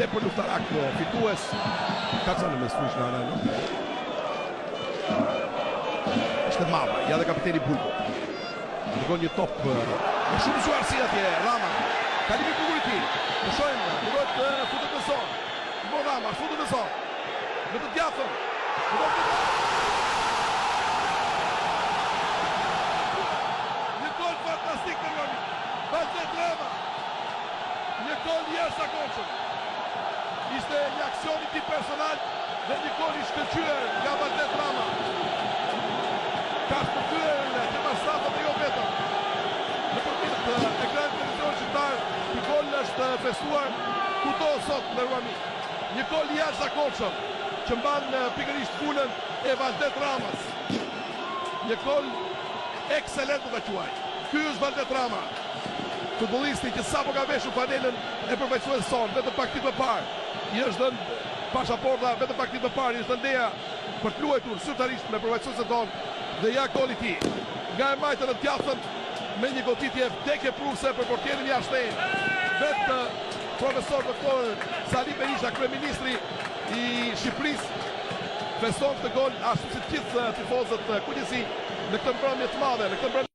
tepër luftarak fitues. Ka qenë me sfush në anë. Ishte Mava, ja dhe kapiteni Bulbo. Dërgon një top shumë zuar si atje, Rama. Kalimi bukur i tij. Në shojmë, duhet futet në zonë. Mo Rama, futet në zonë. Në të djathën. Një gol fantastik në Rami. Vazhdet Rama. Një gol jashtëzakonshëm. Ishte një aksion i tij personal dhe një gol i shkëlqyer nga Vazhdet Rama. Ka shpëtyer të masatët e jo vetëm. Në përmjet ekranit televizion shqiptar, ky gol është festuar kudo sot në Ruami. Një gol i jashtëzakonshëm që mban pikërisht punën e Vazhdet Ramës. Një gol ekselent do ta quaj. Ky është Vazhdet Rama. Futbollisti që sapo ka veshur panelën e përfaqësues son, vetëm pak ditë më parë. I është dhënë pasaporta vetëm pak ditë më parë, i është dhënë leja për të luajtur zyrtarisht me përfaqësuesin ton. Dhe ja goli i tij. Nga e majtë në djathën me një goditje vdekje pruse për portierin jashtënë. Vetë profesor doktor Sali Berisha, kryeministri i Shqipërisë, feston këtë gol ashtu si të gjithë tifozët kujdesi në këtë mbrëmje të madhe, në këtë mbrëmje